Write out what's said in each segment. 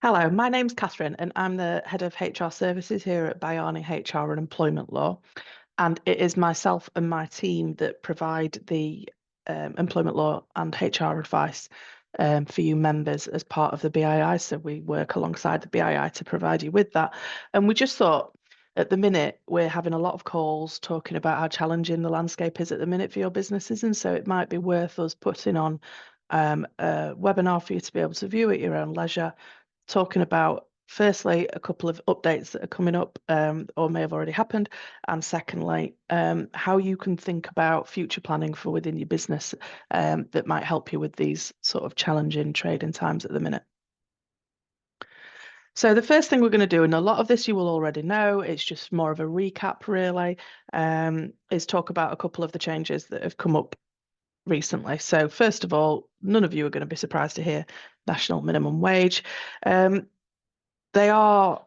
Hello, my name's Catherine and I'm the head of HR services here at Bhayani HR and Employment Law. And it is myself and my team that provide the employment law and HR advice for you members as part of the BII. So we work alongside the BII to provide you with that. And we just thought at the minute we're having a lot of calls talking about how challenging the landscape is at the minute for your businesses. And so it might be worth us putting on a webinar for you to be able to view at your own leisure, talking about, firstly, a couple of updates that are coming up or may have already happened, and secondly, how you can think about future planning for within your business that might help you with these sort of challenging trading times at the minute. So the first thing we're going to do, and a lot of this you will already know, it's just more of a recap really, is talk about a couple of the changes that have come up recently. So first of all, none of you are going to be surprised to hear national minimum wage. They are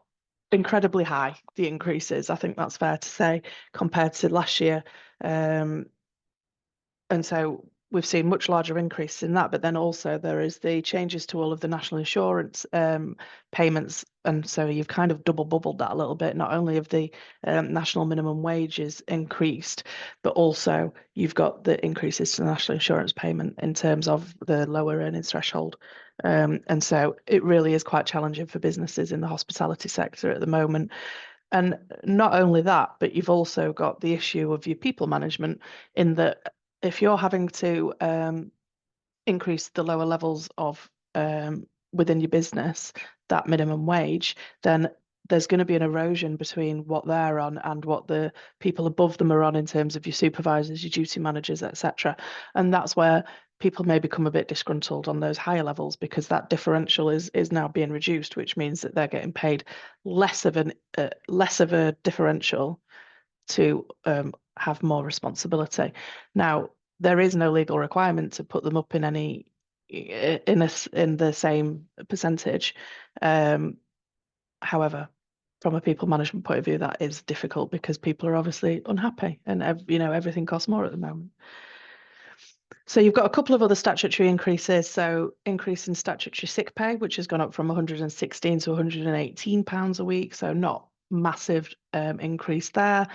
incredibly high, the increases. I think that's fair to say compared to last year. And so we've seen much larger increase in that, but then also there is the changes to all of the national insurance payments. And so you've kind of double bubbled that a little bit. Not only have the national minimum wages increased, but also you've got the increases to the national insurance payment in terms of the lower earnings threshold. And so it really is quite challenging for businesses in the hospitality sector at the moment. And not only that, but you've also got the issue of your people management, in that if you're having to increase the lower levels of within your business, that minimum wage, then there's going to be an erosion between what they're on and what the people above them are on in terms of your supervisors, your duty managers, etc. And that's where people may become a bit disgruntled on those higher levels, because that differential is now being reduced, which means that they're getting paid less of a differential to have more responsibility. Now, there is no legal requirement to put them up in any in the same percentage. However, from a people management point of view, that is difficult because people are obviously unhappy, and everything costs more at the moment. So you've got a couple of other statutory increases. So increase in statutory sick pay, which has gone up from 116 to 118 pounds a week. So not massive increase there.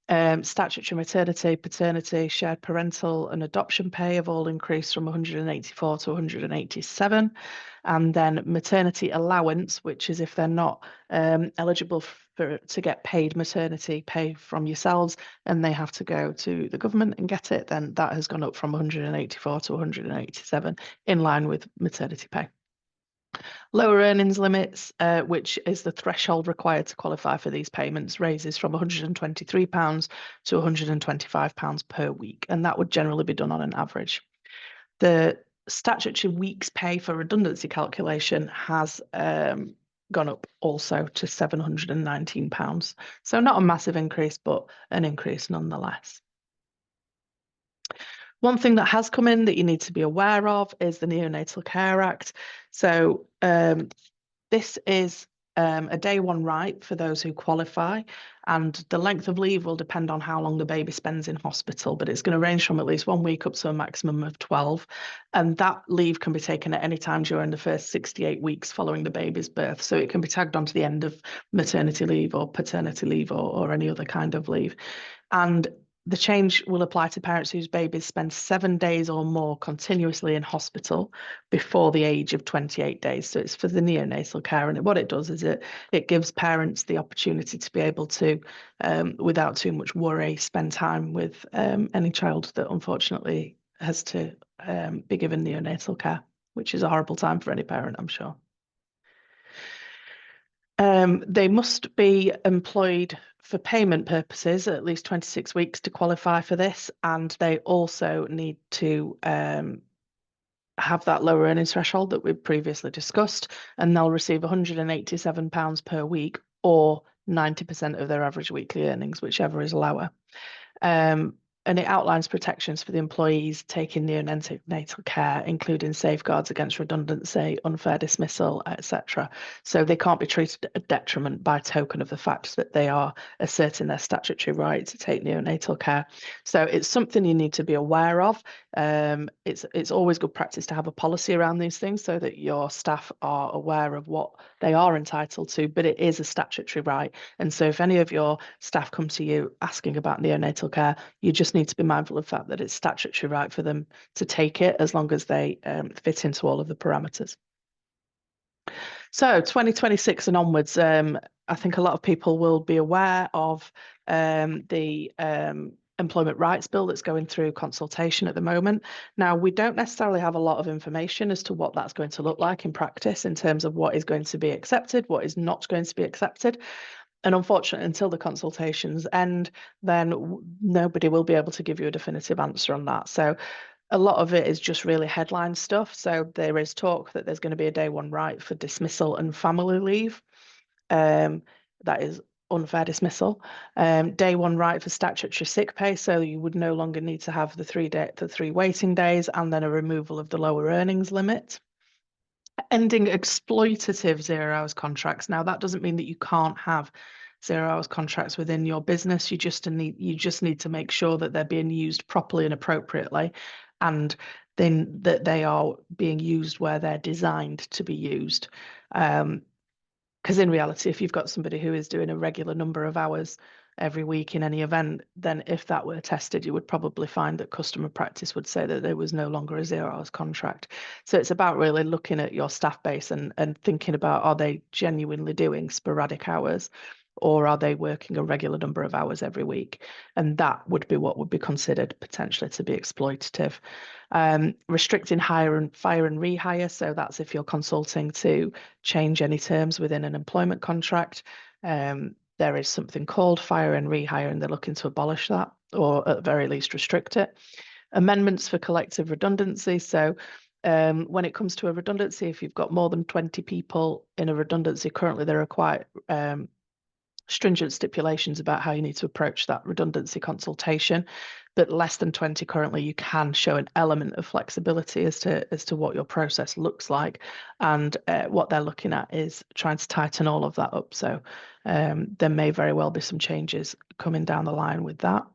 Statutory maternity, paternity, shared parental and adoption pay have all increased from 184 to 187. And then maternity allowance, which is if they're not eligible to get paid maternity pay from yourselves and they have to go to the government and get it, then that has gone up from 184 to 187 in line with maternity pay. Lower earnings limits, which is the threshold required to qualify for these payments, raises from £123 to £125 per week, and that would generally be done on an average. The statutory week's pay for redundancy calculation has gone up also to £719. So not a massive increase, but an increase nonetheless. One thing that has come in that you need to be aware of is the Neonatal Care Act. So this is a day one right for those who qualify, and the length of leave will depend on how long the baby spends in hospital, but it's going to range from at least 1 week up to a maximum of 12. And that leave can be taken at any time during the first 68 weeks following the baby's birth. So it can be tagged onto the end of maternity leave or paternity leave or any other kind of leave. And the change will apply to parents whose babies spend 7 days or more continuously in hospital before the age of 28 days. So it's for the neonatal care. And what it does is it gives parents the opportunity to be able to, without too much worry, spend time with any child that unfortunately has to be given neonatal care, which is a horrible time for any parent, I'm sure. They must be employed for payment purposes at least 26 weeks to qualify for this, and they also need to have that lower earnings threshold that we've previously discussed, and they'll receive £187 per week or 90% of their average weekly earnings, whichever is lower. And it outlines protections for the employees taking neonatal care, including safeguards against redundancy, unfair dismissal, etc. So they can't be treated a detriment by token of the fact that they are asserting their statutory right to take neonatal care. So it's something you need to be aware of. It's always good practice to have a policy around these things so that your staff are aware of what they are entitled to, but it is a statutory right. And so if any of your staff come to you asking about neonatal care, you just need to be mindful of the fact that it's statutory right for them to take it as long as they fit into all of the parameters. So 2026 and onwards, I think a lot of people will be aware of the Employment Rights Bill that's going through consultation at the moment. Now, we don't necessarily have a lot of information as to what that's going to look like in practice in terms of what is going to be accepted, what is not going to be accepted. And unfortunately, until the consultations end, then nobody will be able to give you a definitive answer on that. So a lot of it is just really headline stuff. So there is talk that there's going to be a day one right for dismissal and family leave. That is unfair dismissal. Day one right for statutory sick pay, so you would no longer need to have the three waiting days, and then a removal of the lower earnings limit. Ending exploitative 0 hours contracts. Now that doesn't mean that you can't have 0 hours contracts within your business. You just need to make sure that they're being used properly and appropriately, and then that they are being used where they're designed to be used. Because in reality, if you've got somebody who is doing a regular number of hours every week in any event, then if that were tested, you would probably find that customer practice would say that there was no longer a 0 hours contract. So it's about really looking at your staff base and thinking about, are they genuinely doing sporadic hours, or are they working a regular number of hours every week? And that would be what would be considered potentially to be exploitative. Restricting hire and fire and rehire. So that's if you're consulting to change any terms within an employment contract. There is something called fire and rehire, and they're looking to abolish that, or at the very least restrict it. Amendments for collective redundancy. So when it comes to a redundancy, if you've got more than 20 people in a redundancy, currently there are quite stringent stipulations about how you need to approach that redundancy consultation, but less than 20 currently, you can show an element of flexibility as to what your process looks like. And what they're looking at is trying to tighten all of that up. So there may very well be some changes coming down the line with that.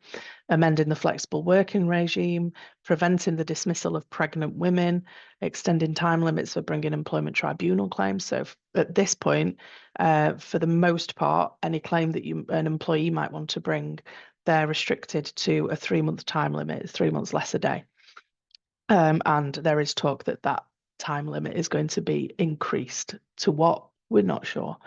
Amending the flexible working regime, preventing the dismissal of pregnant women, extending time limits for bringing employment tribunal claims. So at this point, for the most part, any claim that an employee might want to bring, they're restricted to a 3-month time limit, 3 months less a day. And there is talk that that time limit is going to be increased to what? We're not sure.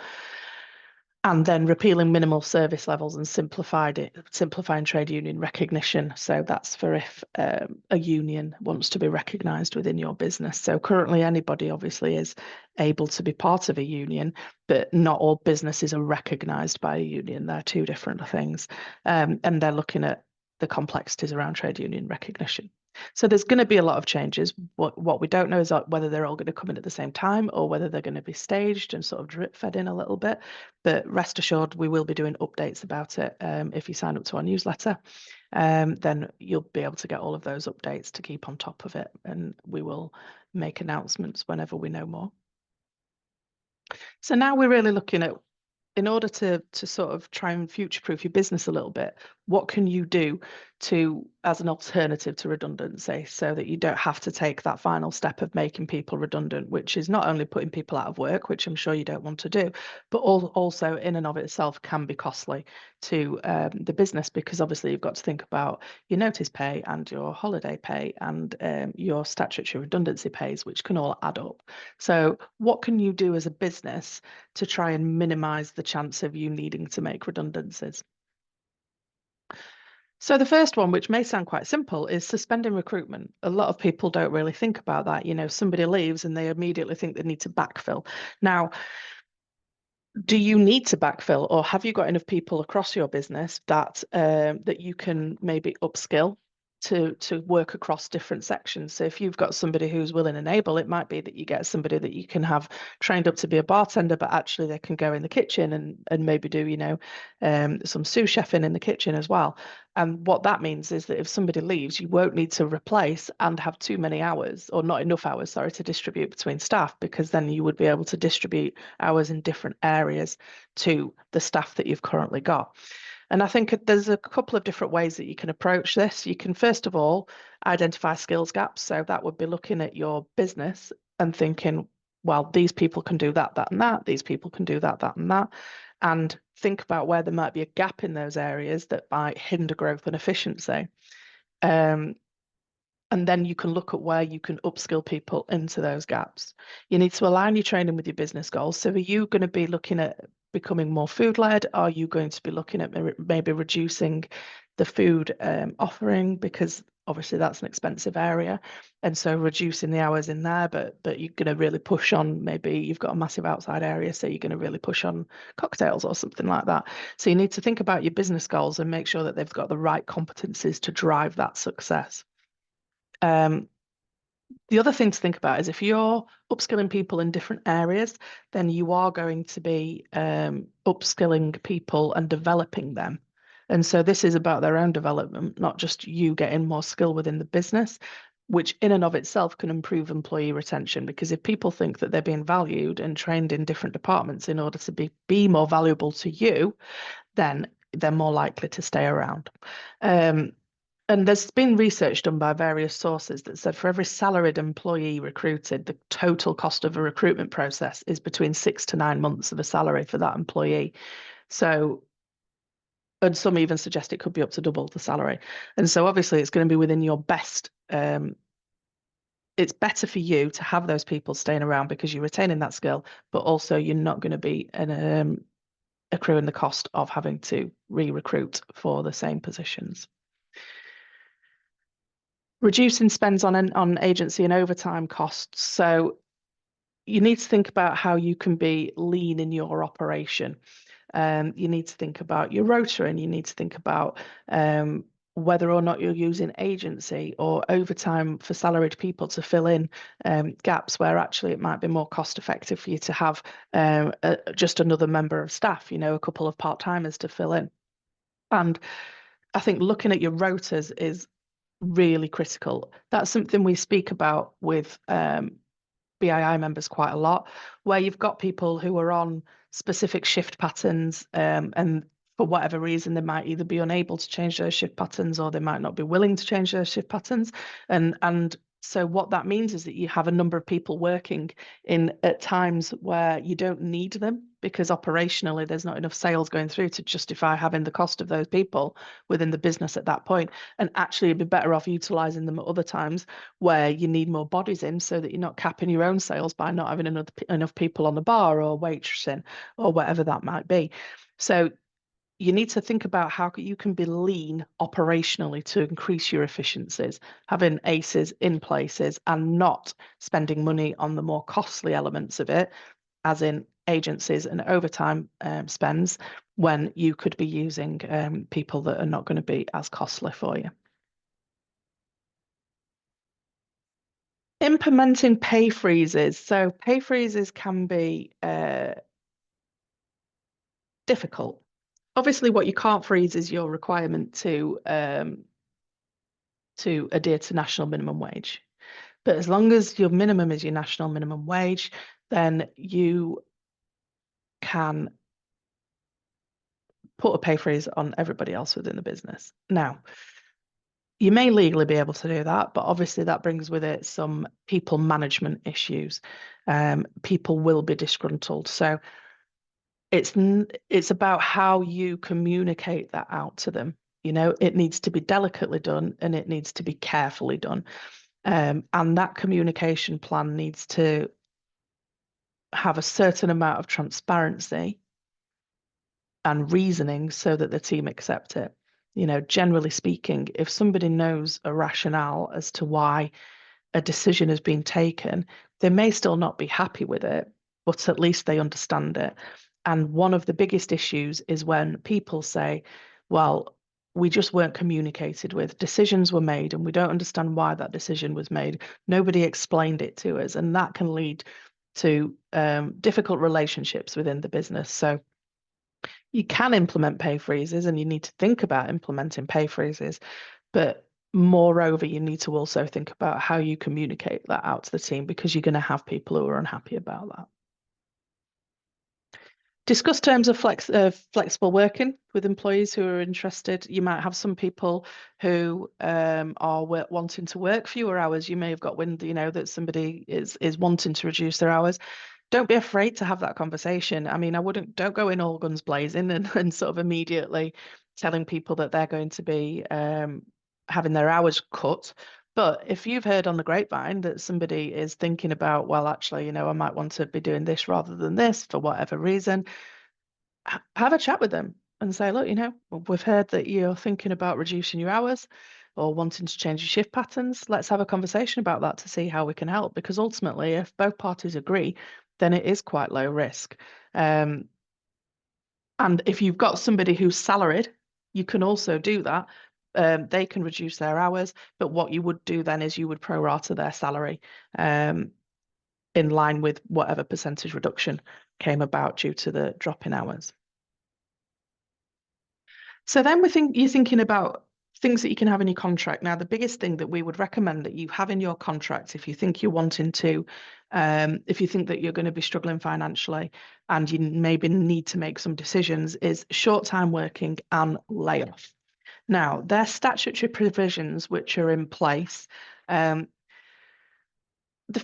And then repealing minimal service levels and simplifying trade union recognition. So that's for if a union wants to be recognised within your business. So currently anybody obviously is able to be part of a union, but not all businesses are recognised by a union. They're two different things. And they're looking at the complexities around trade union recognition. So there's going to be a lot of changes. What we don't know is whether they're all going to come in at the same time or whether they're going to be staged and sort of drip fed in a little bit. But rest assured, we will be doing updates about it. If you sign up to our newsletter, then you'll be able to get all of those updates to keep on top of it. And we will make announcements whenever we know more. So now we're really looking at, in order to sort of try and future-proof your business a little bit, what can you do as an alternative to redundancy so that you don't have to take that final step of making people redundant, which is not only putting people out of work, which I'm sure you don't want to do, but also in and of itself can be costly to the business, because obviously you've got to think about your notice pay and your holiday pay and your statutory redundancy pays, which can all add up. So what can you do as a business to try and minimize the chance of you needing to make redundancies? So the first one, which may sound quite simple, is suspending recruitment. A lot of people don't really think about that. You know, somebody leaves and they immediately think they need to backfill. Now, do you need to backfill, or have you got enough people across your business that that you can maybe upskill to work across different sections? So if you've got somebody who's willing and able, it might be that you get somebody that you can have trained up to be a bartender, but actually they can go in the kitchen and maybe do, you know, some sous chefing in the kitchen as well. And what that means is that if somebody leaves, you won't need to replace and have too many hours, or not enough hours, sorry, to distribute between staff, because then you would be able to distribute hours in different areas to the staff that you've currently got. And I think there's a couple of different ways that you can approach this. You can, first of all, identify skills gaps. So that would be looking at your business and thinking, well, these people can do that, that, and that. These people can do that, that, and that. And think about where there might be a gap in those areas that might hinder growth and efficiency. And then you can look at where you can upskill people into those gaps. You need to align your training with your business goals. So are you going to be looking at becoming more food-led? Are you going to be looking at maybe reducing the food offering, because obviously that's an expensive area, and so reducing the hours in there, but you're going to really push on, maybe you've got a massive outside area, so you're going to really push on cocktails or something like that. So you need to think about your business goals and make sure that they've got the right competencies to drive that success. The other thing to think about is if you're upskilling people in different areas, then you are going to be upskilling people and developing them. And so this is about their own development, not just you getting more skill within the business, which in and of itself can improve employee retention. Because if people think that they're being valued and trained in different departments in order to be more valuable to you, then they're more likely to stay around. And there's been research done by various sources that said for every salaried employee recruited, the total cost of a recruitment process is between 6 to 9 months of a salary for that employee. So, and some even suggest it could be up to double the salary. And so obviously it's going to be within your best. It's better for you to have those people staying around because you're retaining that skill, but also you're not going to be accruing the cost of having to re-recruit for the same positions. Reducing spends on agency and overtime costs. So you need to think about how you can be lean in your operation. You need to think about your rota, and you need to think about whether or not you're using agency or overtime for salaried people to fill in gaps where actually it might be more cost effective for you to have just another member of staff, a couple of part-timers to fill in. And I think looking at your rotas is really critical. That's something we speak about with BII members quite a lot, where you've got people who are on specific shift patterns, and for whatever reason, they might either be unable to change those shift patterns or they might not be willing to change those shift patterns. And so what that means is that you have a number of people working at times where you don't need them because operationally there's not enough sales going through to justify having the cost of those people within the business at that point. And actually you'd be better off utilizing them at other times where you need more bodies in, so that you're not capping your own sales by not having enough people on the bar or waitressing or whatever that might be. So you need to think about how you can be lean operationally to increase your efficiencies, having ACEs in places and not spending money on the more costly elements of it, as in agencies and overtime spends, when you could be using people that are not going to be as costly for you. Implementing pay freezes. So pay freezes can be difficult. Obviously, what you can't freeze is your requirement to adhere to national minimum wage. But as long as your minimum is your national minimum wage, then you can put a pay freeze on everybody else within the business. Now, you may legally be able to do that, but obviously that brings with it some people management issues. People will be disgruntled. So it's about how you communicate that out to them. It needs to be delicately done and it needs to be carefully done. And that communication plan needs to have a certain amount of transparency and reasoning so that the team accept it. Generally speaking, if somebody knows a rationale as to why a decision has been taken, they may still not be happy with it, but at least they understand it. And one of the biggest issues is when people say, well, we just weren't communicated with. Decisions were made and we don't understand why that decision was made. Nobody explained it to us. And that can lead to difficult relationships within the business. So you can implement pay freezes and you need to think about implementing pay freezes, but moreover, you need to also think about how you communicate that out to the team, because you're going to have people who are unhappy about that. Discuss terms of flexible working with employees who are interested. You might have some people who are wanting to work fewer hours. You may have got wind, that somebody is wanting to reduce their hours. Don't be afraid to have that conversation. I mean, don't go in all guns blazing and sort of immediately telling people that they're going to be having their hours cut. But if you've heard on the grapevine that somebody is thinking about, well, actually, I might want to be doing this rather than this for whatever reason, have a chat with them and say, look, we've heard that you're thinking about reducing your hours or wanting to change your shift patterns. Let's have a conversation about that to see how we can help. Because ultimately, if both parties agree, then it is quite low risk. And if you've got somebody who's salaried, you can also do that. They can reduce their hours, but what you would do then is you would prorata their salary in line with whatever percentage reduction came about due to the drop in hours. So then you're thinking about things that you can have in your contract. Now, the biggest thing that we would recommend that you have in your contract, if you think you're wanting to, if you think that you're going to be struggling financially and you maybe need to make some decisions, is short-time working and layoff. Now, they're statutory provisions which are in place. The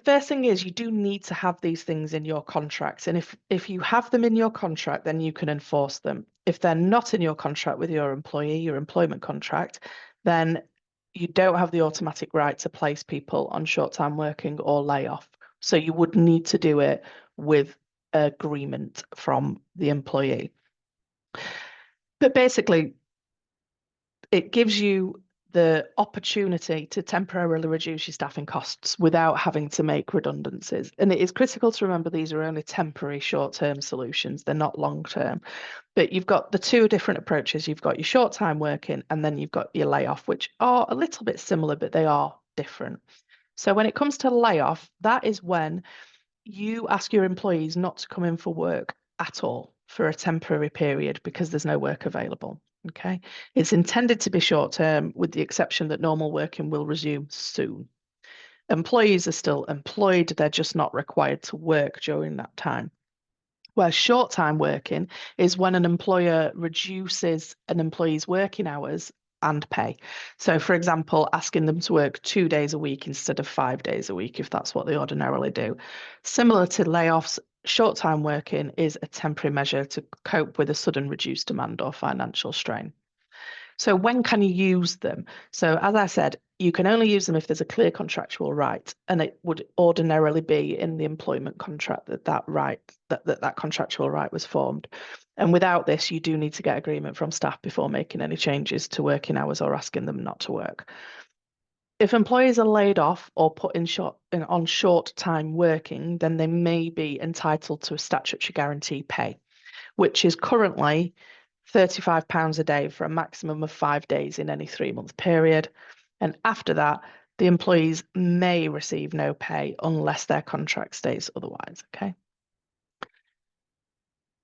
first thing is you do need to have these things in your contract. And if you have them in your contract, then you can enforce them. If they're not in your contract with your employee, your employment contract, then you don't have the automatic right to place people on short-time working or layoff. So you would need to do it with agreement from the employee. But basically, it gives you the opportunity to temporarily reduce your staffing costs without having to make redundancies. And it is critical to remember these are only temporary short-term solutions. They're not long-term. But you've got the two different approaches. You've got your short-time working and then you've got your layoff, which are a little bit similar, but they are different. So when it comes to layoff, that is when you ask your employees not to come in for work at all for a temporary period because there's no work available. Okay. It's intended to be short term with the exception that normal working will resume soon. Employees are still employed, they're just not required to work during that time. Where short time working is when an employer reduces an employee's working hours and pay. So, for example, asking them to work 2 days a week instead of 5 days a week, if that's what they ordinarily do. Similar to layoffs, short time working is a temporary measure to cope with a sudden reduced demand or financial strain. So when can you use them? So as I said, you can only use them if there's a clear contractual right, and it would ordinarily be in the employment contract that contractual right was formed. And without this, you do need to get agreement from staff before making any changes to working hours or asking them not to work. If employees are laid off or put on short time working, then they may be entitled to a statutory guarantee pay, which is currently £35 a day for a maximum of 5 days in any 3-month period. And after that, the employees may receive no pay unless their contract states otherwise. Okay.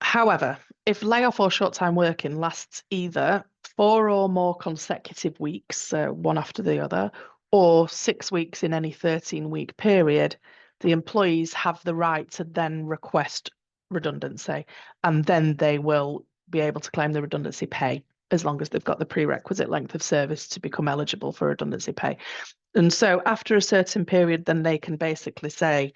However, if layoff or short-time working lasts either 4 or more consecutive weeks, so one after the other, or 6 weeks in any 13-week period, the employees have the right to then request redundancy, and then they will be able to claim the redundancy pay as long as they've got the prerequisite length of service to become eligible for redundancy pay. And so after a certain period, then they can basically say,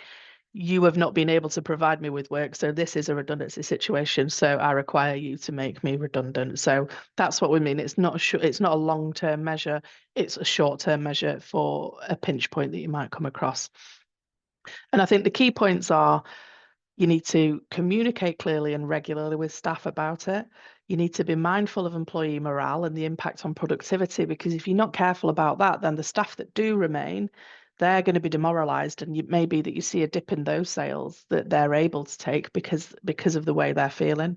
you have not been able to provide me with work, so this is a redundancy situation, so I require you to make me redundant. So that's what we mean. It's not a long-term measure, it's a short-term measure for a pinch point that you might come across. And I think the key points are you need to communicate clearly and regularly with staff about it. You need to be mindful of employee morale and the impact on productivity, because if you're not careful about that, then the staff that do remain, they're going to be demoralized, and it may be that you see a dip in those sales that they're able to take because of the way they're feeling.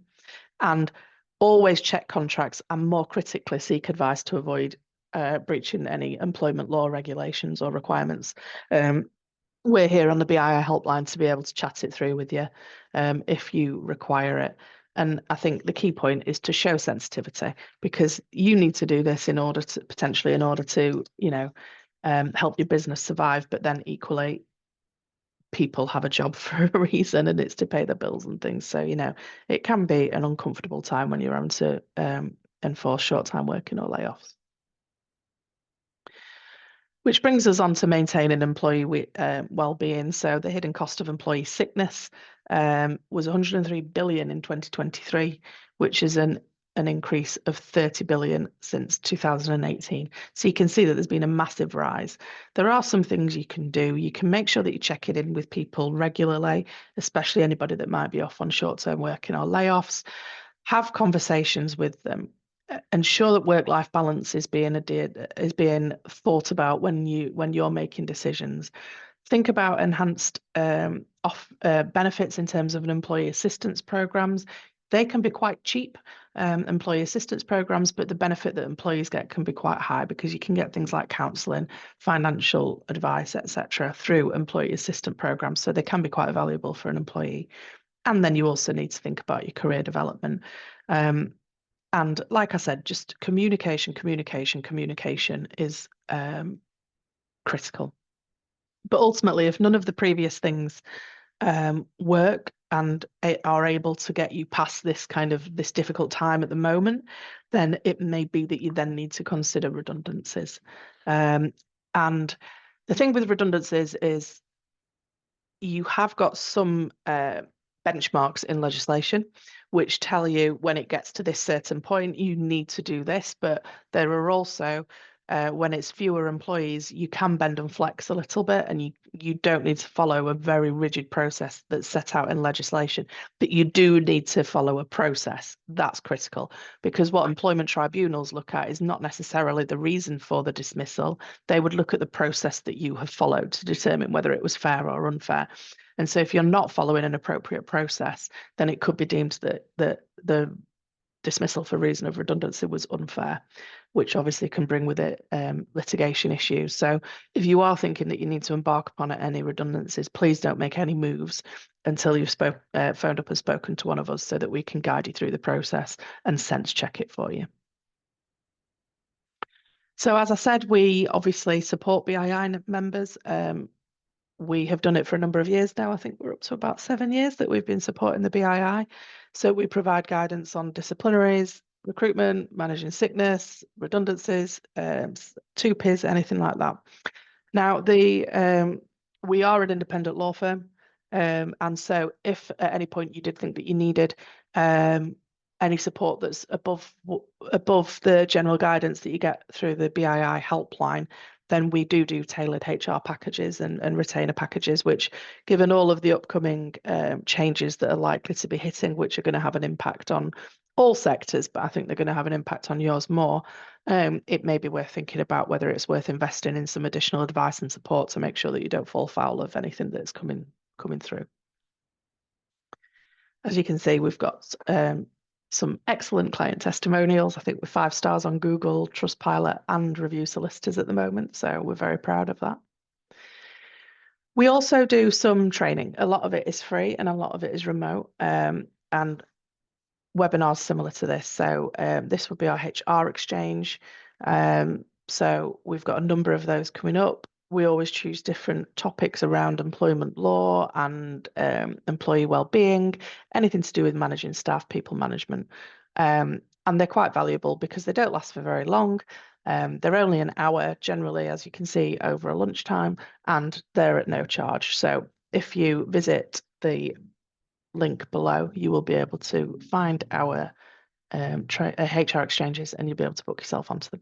And always check contracts and, more critically, seek advice to avoid breaching any employment law regulations or requirements. We're here on the BII helpline to be able to chat it through with you if you require it. And I think the key point is to show sensitivity, because you need to do this in order to, help your business survive. But then equally, people have a job for a reason, and it's to pay their bills and things. So, it can be an uncomfortable time when you're having to enforce short-time working or layoffs. Which brings us on to maintaining employee well-being. So the hidden cost of employee sickness was 103 billion in 2023, which is an increase of 30 billion since 2018. So you can see that there's been a massive rise. There are some things you can do. You can make sure that you check it in with people regularly, especially anybody that might be off on short-term working or layoffs. Have conversations with them. Ensure that work-life balance is being thought about when you're making decisions. Think about enhanced benefits in terms of an employee assistance programs. They can be quite cheap, employee assistance programs, but the benefit that employees get can be quite high because you can get things like counselling, financial advice, etc., through employee assistance programs. So they can be quite valuable for an employee. And then you also need to think about your career development. And like I said, just communication is critical. But ultimately, if none of the previous things work and are able to get you past this difficult time at the moment, then it may be that you then need to consider redundancies. And the thing with redundancies is you have got some benchmarks in legislation which tell you when it gets to this certain point, you need to do this. But there are also, when it's fewer employees, you can bend and flex a little bit, and you don't need to follow a very rigid process that's set out in legislation. But you do need to follow a process. That's critical, because what employment tribunals look at is not necessarily the reason for the dismissal. They would look at the process that you have followed to determine whether it was fair or unfair. And so if you're not following an appropriate process, then it could be deemed that the dismissal for reason of redundancy was unfair, which obviously can bring with it litigation issues. So if you are thinking that you need to embark upon any redundancies, please don't make any moves until you've phoned up and spoken to one of us so that we can guide you through the process and sense check it for you. So as I said, we obviously support BII members. We have done it for a number of years now. I think we're up to about 7 years that we've been supporting the BII. So we provide guidance on disciplinaries, recruitment, managing sickness, redundancies, 2Ps, anything like that. Now, we are an independent law firm. And so if at any point you did think that you needed any support that's above the general guidance that you get through the BII helpline, then we do tailored HR packages and retainer packages, which, given all of the upcoming changes that are likely to be hitting, which are going to have an impact on all sectors, but I think they're going to have an impact on yours more, it may be worth thinking about whether it's worth investing in some additional advice and support to make sure that you don't fall foul of anything that's coming through. As you can see, we've got some excellent client testimonials. I think we're 5 stars on Google, Trustpilot, and Review Solicitors at the moment. So we're very proud of that. We also do some training. A lot of it is free and a lot of it is remote. And webinars similar to this. So this would be our HR exchange. So we've got a number of those coming up. We always choose different topics around employment law and employee well-being, anything to do with managing staff, people management. And they're quite valuable because they don't last for very long. They're only an hour generally, as you can see, over a lunchtime, and they're at no charge. So if you visit the link below, you will be able to find our HR exchanges, and you'll be able to book yourself onto them.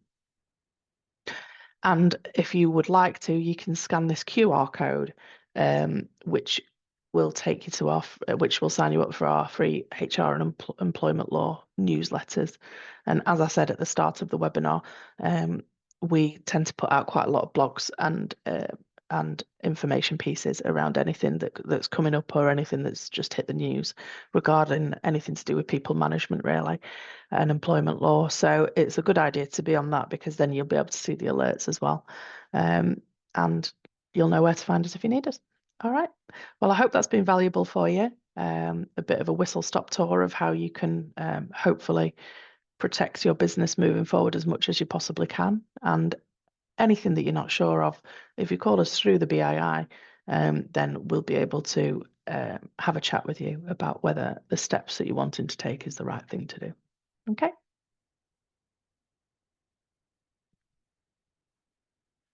And if you would like to, you can scan this QR code, which will take you to which will sign you up for our free HR and employment law newsletters. And as I said at the start of the webinar, we tend to put out quite a lot of blogs and information pieces around anything that's coming up or anything that's just hit the news regarding anything to do with people management, really, and employment law. So it's a good idea to be on that, because then you'll be able to see the alerts as well. And you'll know where to find us if you need us. All right. Well, I hope that's been valuable for you. A bit of a whistle-stop tour of how you can hopefully protect your business moving forward as much as you possibly can. And anything that you're not sure of, if you call us through the BII, then we'll be able to have a chat with you about whether the steps that you're wanting to take is the right thing to do. Okay.